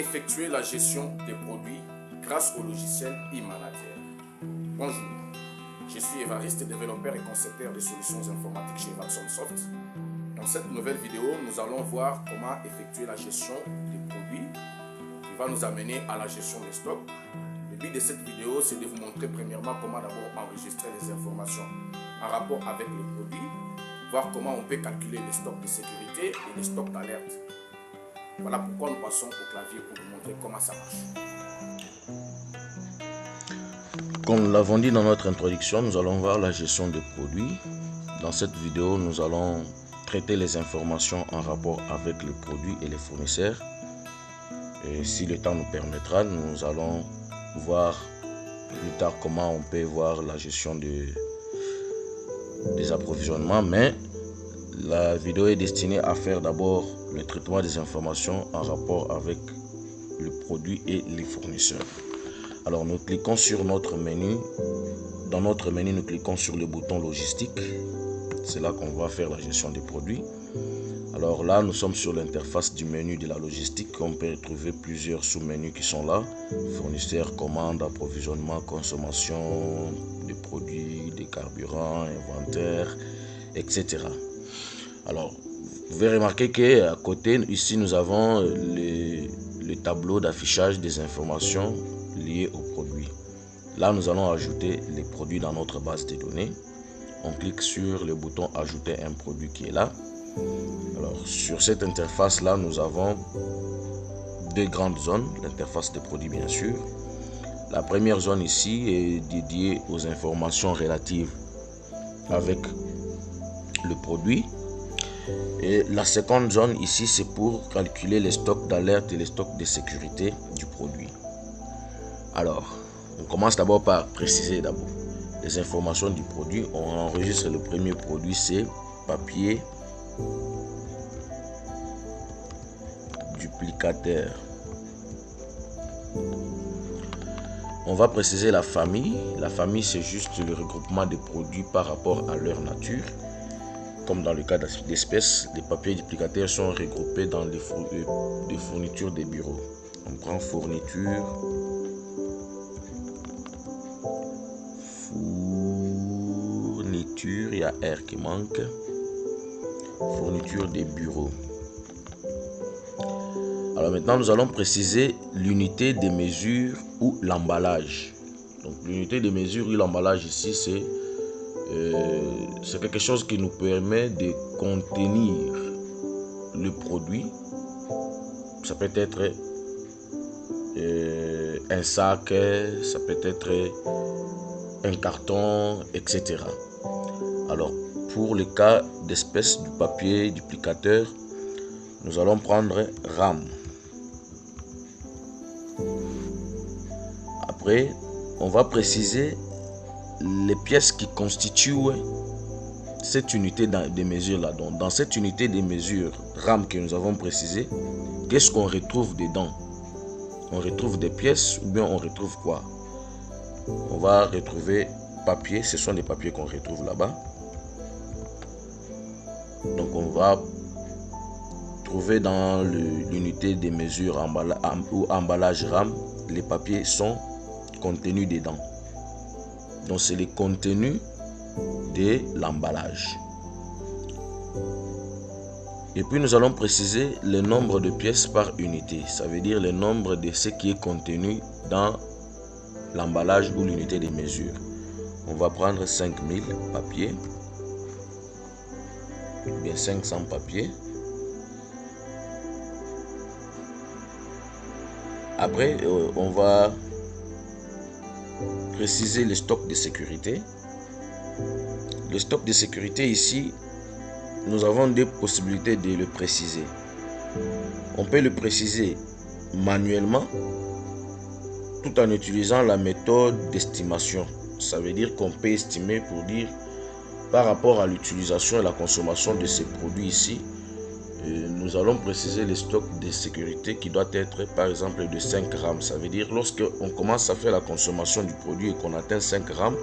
effectuer la gestion des produits grâce au logiciel e-manager. Bonjour, je suis Évariste, développeur et concepteur de solutions informatiques chez Watson Soft. Dans cette nouvelle vidéo, nous allons voir comment effectuer la gestion des produits qui va nous amener à la gestion des stocks. Le but de cette vidéo, c'est de vous montrer premièrement comment d'abord enregistrer les informations en rapport avec les produits, voir comment on peut calculer les stocks de sécurité et les stocks d'alerte. Voilà pourquoi nous passons au clavier pour vous montrer comment ça marche. Comme nous l'avons dit dans notre introduction, nous allons voir la gestion des produits. Dans cette vidéo, nous allons traiter les informations en rapport avec les produits et les fournisseurs. Et si le temps nous permettra, nous allons voir plus tard comment on peut voir la gestion des approvisionnements. Mais la vidéo est destinée à faire d'abord le traitement des informations en rapport avec le produit et les fournisseurs. Alors nous cliquons sur notre menu. Dans notre menu, nous cliquons sur le bouton logistique. C'est là qu'on va faire la gestion des produits. Alors là, nous sommes sur l'interface du menu de la logistique. On peut retrouver plusieurs sous-menus qui sont là. Fournisseurs, commandes, approvisionnement, consommation des produits, des carburants, inventaire, etc. Alors, vous pouvez remarquer qu'à côté, ici, nous avons le tableau d'affichage des informations liées aux produits. Là, nous allons ajouter les produits dans notre base de données. On clique sur le bouton ajouter un produit qui est là. Alors, sur cette interface là, nous avons deux grandes zones. L'interface des produits, bien sûr. La première zone ici est dédiée aux informations relatives avec le produit. Et la seconde zone ici, c'est pour calculer les stocks d'alerte et les stocks de sécurité du produit. Alors, on commence d'abord par préciser les informations du produit. On enregistre le premier produit, c'est papier duplicateur. On va préciser la famille. La famille, c'est juste le regroupement des produits par rapport à leur nature. Comme dans le cas d'espèces, les papiers duplicateurs sont regroupés dans les fournitures des bureaux. On prend fourniture, il y a R qui manque, fourniture des bureaux. Alors maintenant, nous allons préciser l'unité de mesure ou l'emballage. Donc l'unité de mesure ou l'emballage ici, c'est quelque chose qui nous permet de contenir le produit. Ça peut être un sac, ça peut être un carton, etc. Alors, pour le cas d'espèce du papier duplicateur, nous allons prendre RAM. Après, on va préciser les pièces qui constituent cette unité de mesure là. Donc, dans cette unité de mesure RAM que nous avons précisé, qu'est-ce qu'on retrouve dedans? On retrouve des pièces ou bien on retrouve quoi? On va retrouver papier, ce sont des papiers qu'on retrouve là-bas. Donc on va trouver dans l'unité de mesure ou emballage RAM, les papiers sont contenus dedans. Donc c'est le contenu de l'emballage. Et puis nous allons préciser le nombre de pièces par unité. Ça veut dire le nombre de ce qui est contenu dans l'emballage ou l'unité de mesure. On va prendre 5000 papiers. Ou bien 500 papiers. Après, on va préciser le stock de sécurité. Le stock de sécurité ici, nous avons deux possibilités de le préciser. On peut le préciser manuellement tout en utilisant la méthode d'estimation. Ça veut dire qu'on peut estimer pour dire par rapport à l'utilisation et la consommation de ces produits ici, nous allons préciser le stock de sécurité qui doit être par exemple de 5 RAM. Ça veut dire lorsque on commence à faire la consommation du produit et qu'on atteint 5 RAM,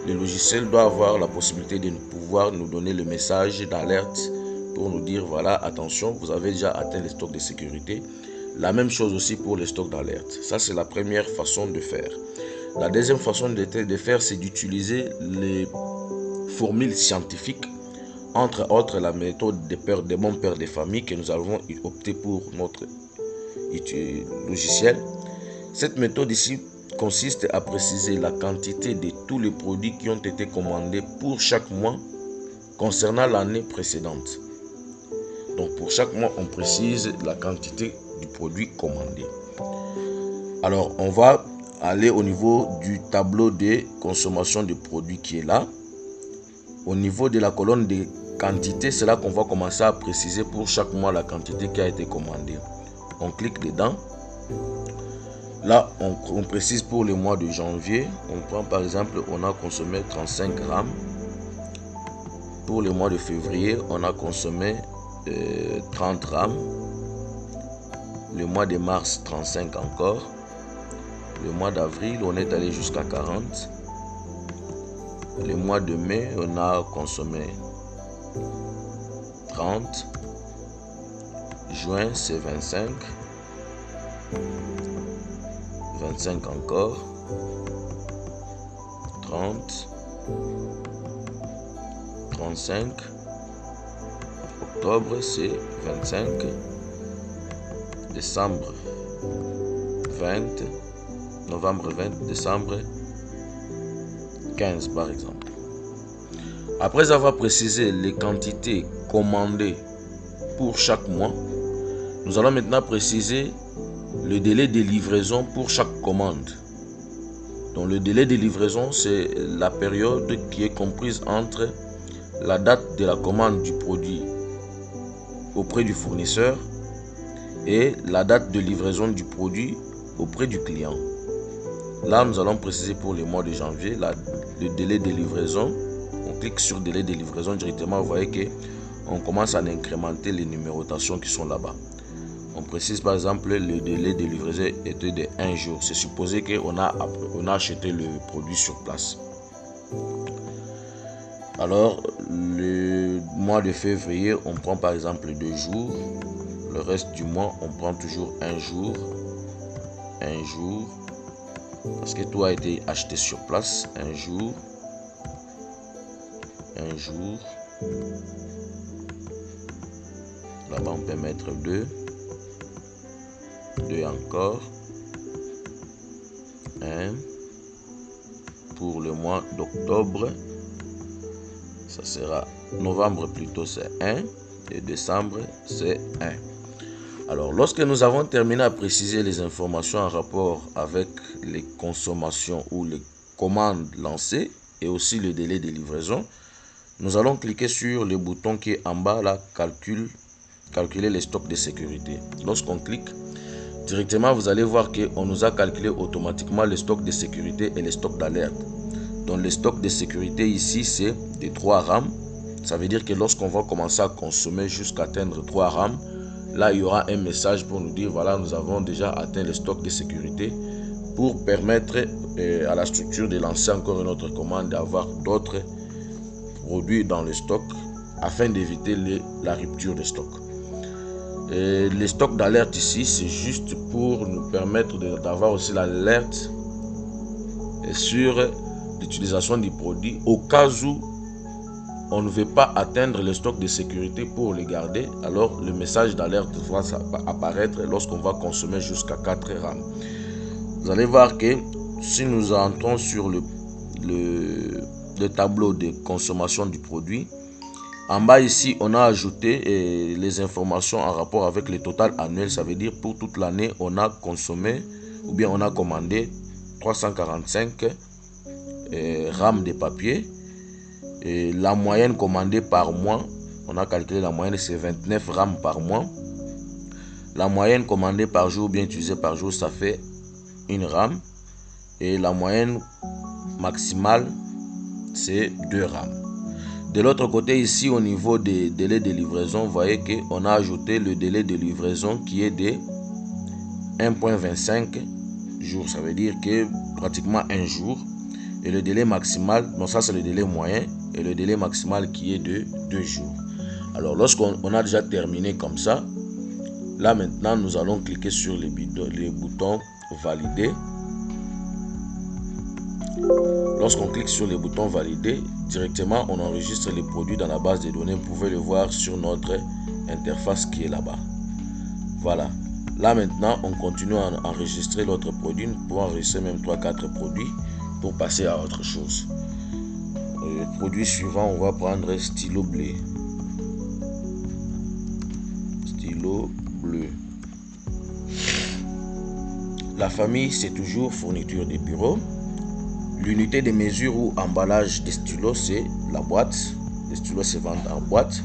le logiciel doit avoir la possibilité de pouvoir nous donner le message d'alerte pour nous dire voilà, attention, vous avez déjà atteint les stocks de sécurité. La même chose aussi pour les stocks d'alerte. Ça, c'est la première façon de faire. La deuxième façon de faire, c'est d'utiliser les formules scientifiques, entre autres la méthode des bons pères de famille que nous avons opté pour notre logiciel. Cette méthode ici consiste à préciser la quantité de tous les produits qui ont été commandés pour chaque mois concernant l'année précédente. Donc pour chaque mois, on précise la quantité du produit commandé. Alors on va aller au niveau du tableau de consommation de produits qui est là. Au niveau de la colonne de quantité, c'est là qu'on va commencer à préciser pour chaque mois la quantité qui a été commandée. On clique dedans. Là, on précise pour le mois de janvier. On prend par exemple, on a consommé 35 grammes. Pour le mois de février, on a consommé 30 grammes. Le mois de mars, 35 encore. Le mois d'avril, on est allé jusqu'à 40. Le mois de mai, on a consommé 30. Juin, c'est 25. 25 encore. 30. 35. Octobre, c'est 25. Décembre, 20. Novembre, 20. Décembre, 15 par exemple. Après avoir précisé les quantités commandées pour chaque mois, nous allons maintenant préciser le délai de livraison pour chaque commande. Donc le délai de livraison, c'est la période qui est comprise entre la date de la commande du produit auprès du fournisseur et la date de livraison du produit auprès du client. Là, nous allons préciser pour le mois de janvier le délai de livraison. On clique sur délai de livraison directement. Vous voyez que on commence à incrémenter les numérotations qui sont là-bas. On précise par exemple le délai de livraison était de 1 jour. C'est supposé qu'on a acheté le produit sur place. Alors, le mois de février, on prend par exemple 2 jours. Le reste du mois, on prend toujours 1 jour. 1 jour. Parce que tout a été acheté sur place. 1 jour. 1 jour. Là-bas, on peut mettre 2. 2 encore. 1. Pour le mois d'octobre, ça sera novembre plutôt, c'est 1. Et décembre, c'est 1. Alors, lorsque nous avons terminé à préciser les informations en rapport avec les consommations ou les commandes lancées et aussi le délai de livraison, nous allons cliquer sur le bouton qui est en bas, là, calculer les stocks de sécurité. Lorsqu'on clique, directement, vous allez voir qu'on nous a calculé automatiquement les stocks de sécurité et les stocks d'alerte. Donc, les stocks de sécurité ici, c'est des 3 RAM. Ça veut dire que lorsqu'on va commencer à consommer jusqu'à atteindre 3 RAM, là, il y aura un message pour nous dire, voilà, nous avons déjà atteint le stock de sécurité pour permettre à la structure de lancer encore une autre commande, d'avoir d'autres produits dans le stock afin d'éviter la rupture de stock. Les stocks d'alerte ici, c'est juste pour nous permettre d'avoir aussi l'alerte sur l'utilisation du produit au cas où on ne veut pas atteindre le stock de sécurité pour les garder. Alors le message d'alerte va apparaître lorsqu'on va consommer jusqu'à 4 RAM. Vous allez voir que si nous entrons sur le tableau de consommation du produit, en bas ici on a ajouté les informations en rapport avec le total annuel. Ça veut dire pour toute l'année on a consommé ou bien on a commandé 345 RAM de papier. Et la moyenne commandée par mois, on a calculé la moyenne, c'est 29 RAM par mois. La moyenne commandée par jour, bien utilisée par jour, ça fait 1 RAM. Et la moyenne maximale, c'est 2 RAM. De l'autre côté, ici, au niveau des délais de livraison, vous voyez qu'on a ajouté le délai de livraison qui est de 1,25 jours. Ça veut dire que pratiquement 1 jour. Et le délai maximal, donc ça c'est le délai moyen, et le délai maximal qui est de 2 jours. Alors lorsqu'on a déjà terminé comme ça, Là maintenant, nous allons cliquer sur les boutons valider. Lorsqu'on clique sur les boutons valider, directement on enregistre les produits dans la base de données. Vous pouvez le voir sur notre interface qui est là-bas. Voilà. Là maintenant, on continue à enregistrer l'autre produit. Nous pouvons enregistrer même 3-4 produits pour passer à autre chose. Le produit suivant, on va prendre stylo bleu. Stylo bleu. La famille, c'est toujours fourniture des bureaux. L'unité de mesure ou emballage des stylos, c'est la boîte. Les stylos se vendent en boîte.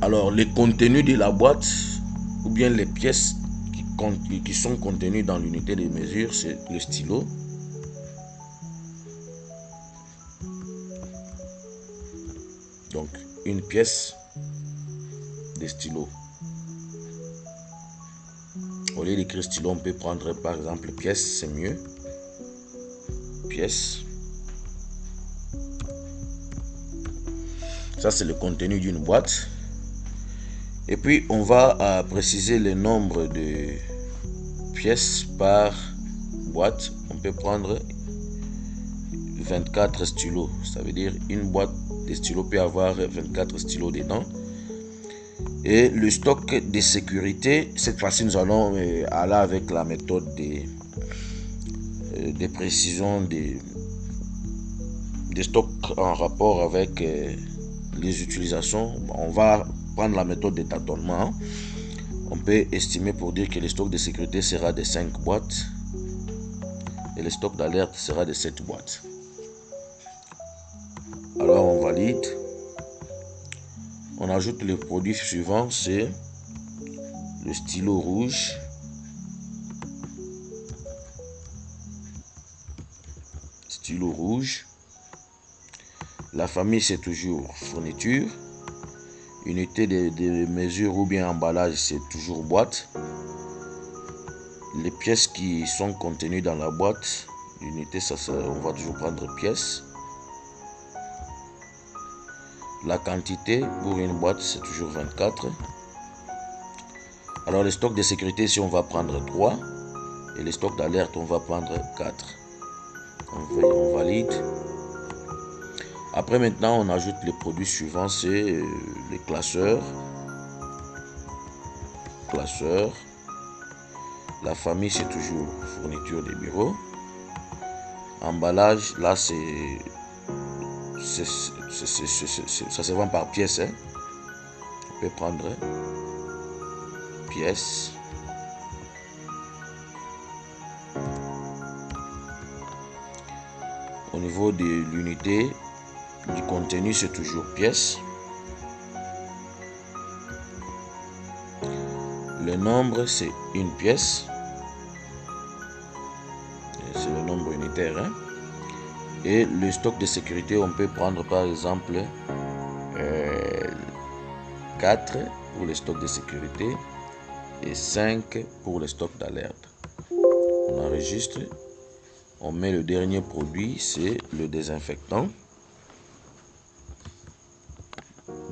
Alors, les contenus de la boîte ou bien les pièces qui sont contenues dans l'unité de mesure, c'est le stylo. Donc, une pièce de stylo. Au lieu d'écrire stylo, on peut prendre par exemple pièce, c'est mieux. Pièce. Ça, c'est le contenu d'une boîte. Et puis, on va préciser le nombre de pièces par boîte. On peut prendre 24 stylos. Ça veut dire une boîte de stylos peut avoir 24 stylos dedans. Et le stock de sécurité, cette fois-ci, nous allons aller avec la méthode de précision des stocks en rapport avec les utilisations. On va prendre la méthode de tâtonnement. On peut estimer pour dire que le stock de sécurité sera de 5 boîtes et le stock d'alerte sera de 7 boîtes. Alors on valide. On ajoute le produit suivant, c'est le stylo rouge. Stylo rouge. La famille, c'est toujours fourniture. Unité de mesure ou bien emballage, c'est toujours boîte. Les pièces qui sont contenues dans la boîte, l'unité, on va toujours prendre pièces. La quantité pour une boîte, c'est toujours 24. Alors, le stock de sécurité, ici, on va prendre 3. Et le stock d'alerte, on va prendre 4. On valide. Après, maintenant, on ajoute les produits suivants, c'est les classeurs. Classeurs. La famille, c'est toujours fourniture des bureaux. Emballage, là, ça se vend par pièce. On peut prendre pièce. Au niveau de l'unité du contenu, c'est toujours pièce. Le nombre, c'est une pièce. C'est le nombre unitaire. Et le stock de sécurité, on peut prendre par exemple 4 pour le stock de sécurité et 5 pour le stock d'alerte. On enregistre. On met le dernier produit, c'est le désinfectant.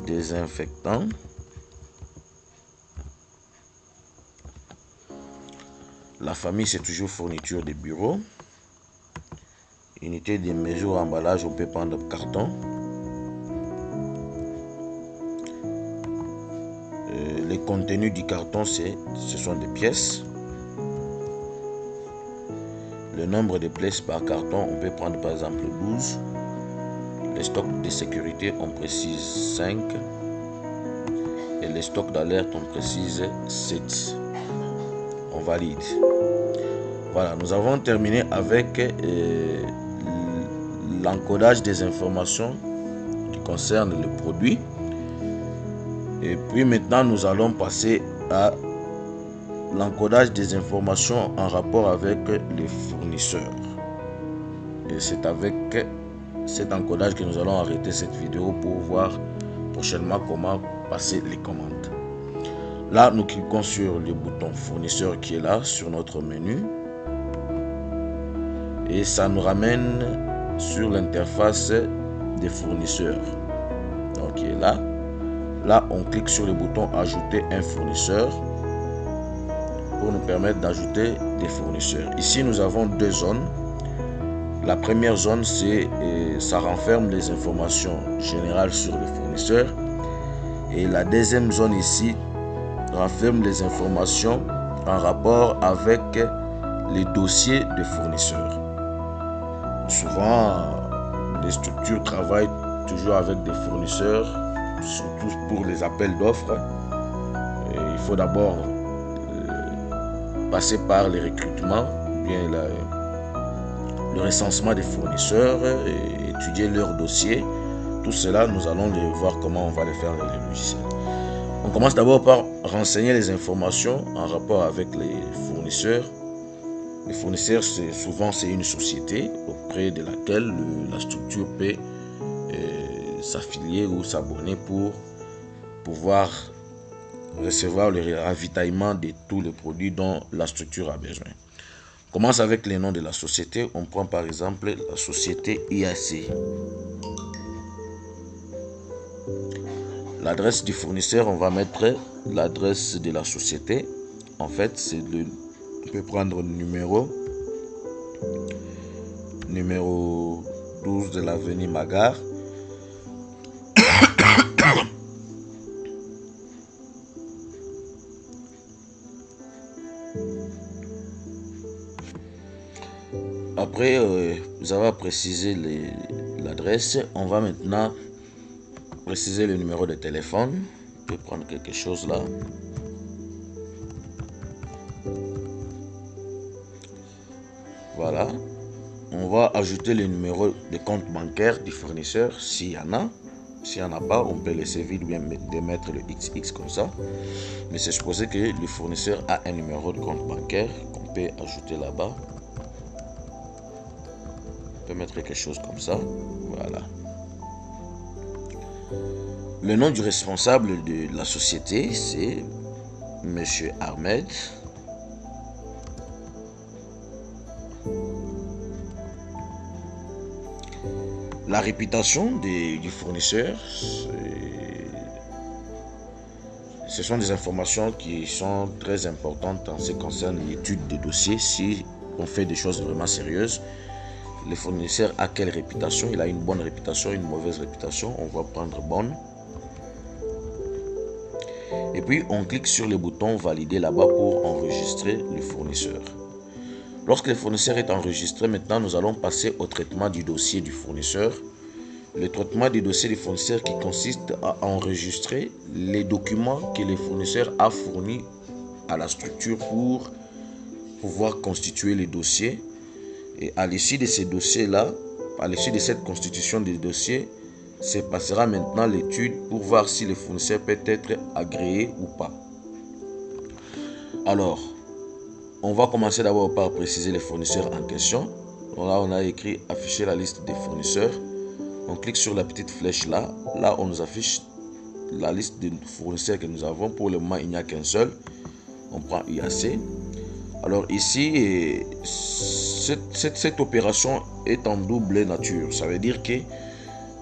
Désinfectant. La famille, c'est toujours fourniture des bureaux. Unité de mesure emballage, on peut prendre carton. Les contenus du carton, ce sont des pièces. Le nombre de pièces par carton, on peut prendre par exemple 12. Les stocks de sécurité, on précise 5. Et les stocks d'alerte, on précise 7. On valide. Voilà, nous avons terminé avec l'encodage des informations qui concernent le produit. Et puis maintenant, nous allons passer à l'encodage des informations en rapport avec les fournisseurs. Et c'est avec cet encodage que nous allons arrêter cette vidéo pour voir prochainement comment passer les commandes. Là, nous cliquons sur le bouton fournisseur qui est là sur notre menu. et ça nous ramène sur l'interface des fournisseurs. Ok, là on clique sur le bouton ajouter un fournisseur pour nous permettre d'ajouter des fournisseurs. Ici nous avons deux zones. La première zone, ça renferme les informations générales sur le fournisseur, et la deuxième zone ici renferme les informations en rapport avec les dossiers de fournisseurs. Souvent, les structures travaillent toujours avec des fournisseurs, surtout pour les appels d'offres. Il faut d'abord passer par les recrutements, bien le recensement des fournisseurs, et étudier leurs dossiers. Tout cela, nous allons voir comment on va le faire dans les logiciels. On commence d'abord par renseigner les informations en rapport avec les fournisseurs. Les fournisseurs, souvent c'est une société auprès de laquelle la structure peut s'affilier ou s'abonner pour pouvoir recevoir le ravitaillement de tous les produits dont la structure a besoin. On commence avec les noms de la société. On prend par exemple la société IAC. L'adresse du fournisseur, on va mettre l'adresse de la société. En fait, on peut prendre le numéro 12 de l'avenue Magar. Après, vous avez précisé l'adresse. On va maintenant préciser le numéro de téléphone. Je vais prendre quelque chose là. Voilà. On va ajouter le numéro de compte bancaire du fournisseur s'il y en a. S'il n'y en a pas, on peut laisser vide ou bien mettre le XX comme ça. Mais c'est supposé que le fournisseur a un numéro de compte bancaire qu'on peut ajouter là-bas. On peut mettre quelque chose comme ça. Voilà. Le nom du responsable de la société, c'est Monsieur Ahmed. La réputation du fournisseur, ce sont des informations qui sont très importantes en ce qui concerne l'étude des dossiers. Si on fait des choses vraiment sérieuses, le fournisseur a quelle réputation? Il a une bonne réputation, une mauvaise réputation. On va prendre bonne. Et puis on clique sur le bouton valider là-bas pour enregistrer le fournisseur. Lorsque le fournisseur est enregistré, maintenant nous allons passer au traitement du dossier du fournisseur. Le traitement du dossier du fournisseur qui consiste à enregistrer les documents que le fournisseur a fournis à la structure pour pouvoir constituer les dossiers. Et à l'issue de ces dossiers-là, à l'issue de cette constitution des dossiers, se passera maintenant l'étude pour voir si le fournisseur peut être agréé ou pas. Alors, on va commencer d'abord par préciser les fournisseurs en question. Donc là, on a écrit afficher la liste des fournisseurs. On clique sur la petite flèche là. Là, on nous affiche la liste des fournisseurs que nous avons. Pour le moment, il n'y a qu'un seul. On prend IAC. Alors ici, cette opération est en double nature. Ça veut dire qu'il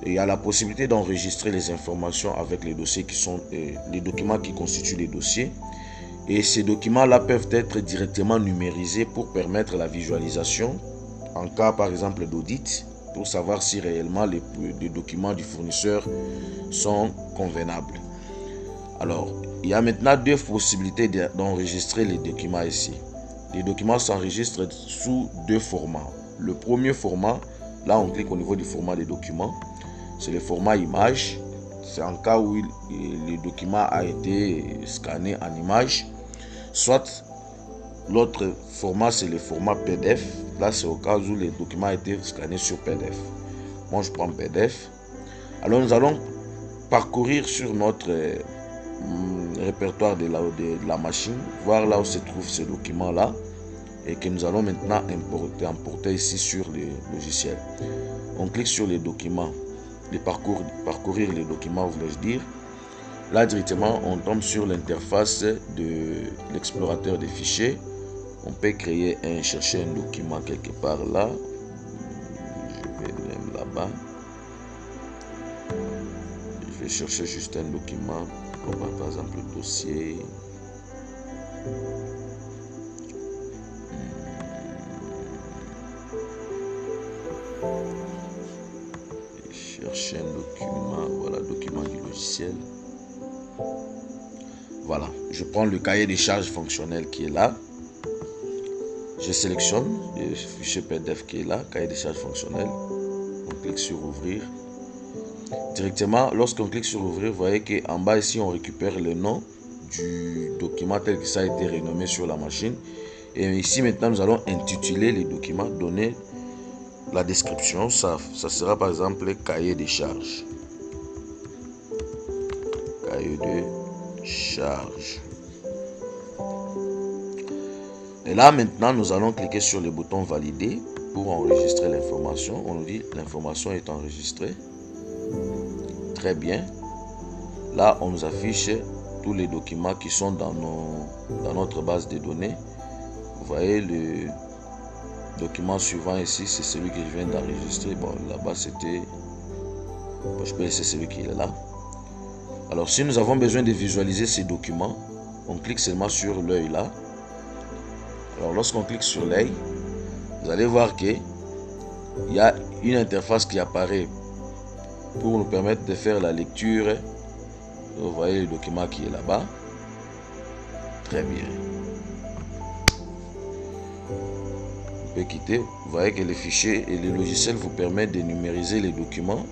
y a la possibilité d'enregistrer les informations avec les dossiers qui sont les documents qui constituent les dossiers. Et ces documents-là peuvent être directement numérisés pour permettre la visualisation en cas par exemple d'audit, pour savoir si réellement les documents du fournisseur sont convenables. Alors, il y a maintenant deux possibilités d'enregistrer les documents ici. Les documents s'enregistrent sous deux formats. Le premier format, là on clique au niveau du format des documents, c'est le format image. C'est en cas où le document a été scanné en image. Soit l'autre format, c'est le format PDF. Là, c'est au cas où le document a été scanné sur PDF. Moi, je prends PDF. Alors, nous allons parcourir sur notre répertoire de la machine, voir là où se trouve ce document-là, et que nous allons maintenant importer ici sur le logiciel. On clique sur les documents, parcourir les documents, voulais-je dire. Là, directement, on tombe sur l'interface de l'explorateur des fichiers. On peut chercher un document quelque part là. là-bas. Je vais chercher juste un document, comme par exemple le dossier. Chercher un document, voilà, document du logiciel. Voilà, je prends le cahier des charges fonctionnelles qui est là. Je sélectionne le fichier PDF qui est là, cahier des charges fonctionnelles. On clique sur ouvrir. Directement, lorsqu'on clique sur ouvrir, vous voyez qu'en bas ici, on récupère le nom du document tel que ça a été renommé sur la machine. Et ici, maintenant, nous allons intituler les documents, donner la description. Ça sera par exemple cahier des charges. Cahier de charges. Et là, maintenant, nous allons cliquer sur le bouton valider pour enregistrer l'information. On nous dit l'information est enregistrée. Très bien. Là, on nous affiche tous les documents qui sont dans notre base de données. Vous voyez le document suivant ici, c'est celui que je viens d'enregistrer. Bon, là-bas, c'était... Je peux laisser celui qui est là. Alors, si nous avons besoin de visualiser ces documents, on clique seulement sur l'œil là. Alors, lorsqu'on clique sur l'œil, vous allez voir qu'il y a une interface qui apparaît pour nous permettre de faire la lecture. Vous voyez le document qui est là-bas. Très bien. On peut quitter. Vous voyez que les fichiers et les logiciels vous permettent de numériser les documents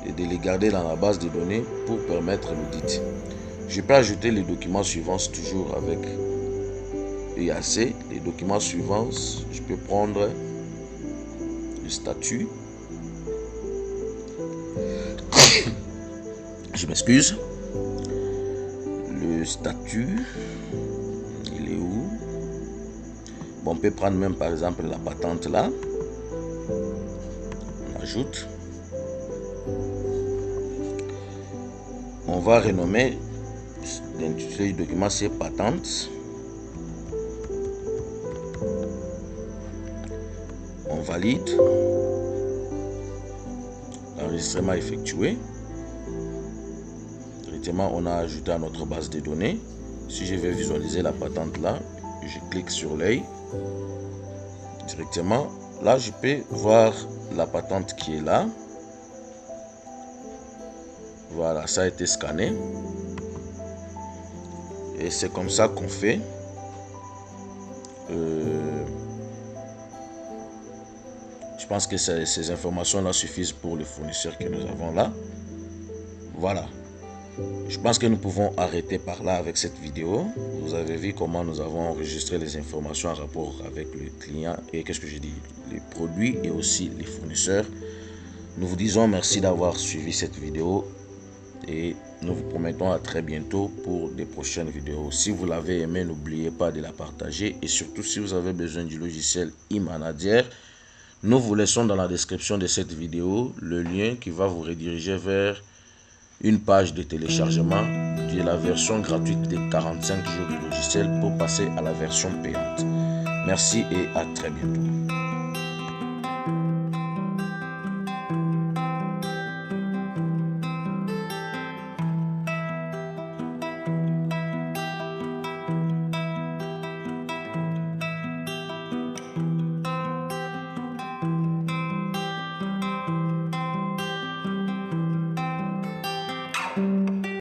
et de les garder dans la base de données pour permettre l'audit. Je peux ajouter les documents suivants toujours avec EAC. Les documents suivants, je peux prendre le statut. Je m'excuse. Le statut, il est où? Bon, on peut prendre même par exemple la patente là. On ajoute. On va renommer l'intitulé du document, c'est patente. On valide. L'enregistrement effectué. Directement, on a ajouté à notre base de données. Si je vais visualiser la patente là, je clique sur l'œil. Directement, là, je peux voir la patente qui est là. Voilà, ça a été scanné. Et c'est comme ça qu'on fait. Je pense que ces informations-là suffisent pour les fournisseurs que nous avons là. Voilà. Je pense que nous pouvons arrêter par là avec cette vidéo. Vous avez vu comment nous avons enregistré les informations en rapport avec le client et qu'est-ce que j'ai dit, les produits et aussi les fournisseurs. Nous vous disons merci d'avoir suivi cette vidéo et nous vous promettons à très bientôt pour des prochaines vidéos. Si vous l'avez aimé, n'oubliez pas de la partager et surtout si vous avez besoin du logiciel e-manager, nous vous laissons dans la description de cette vidéo le lien qui va vous rediriger vers une page de téléchargement de la version gratuite de 45 jours du logiciel pour passer à la version payante. Merci et à très bientôt.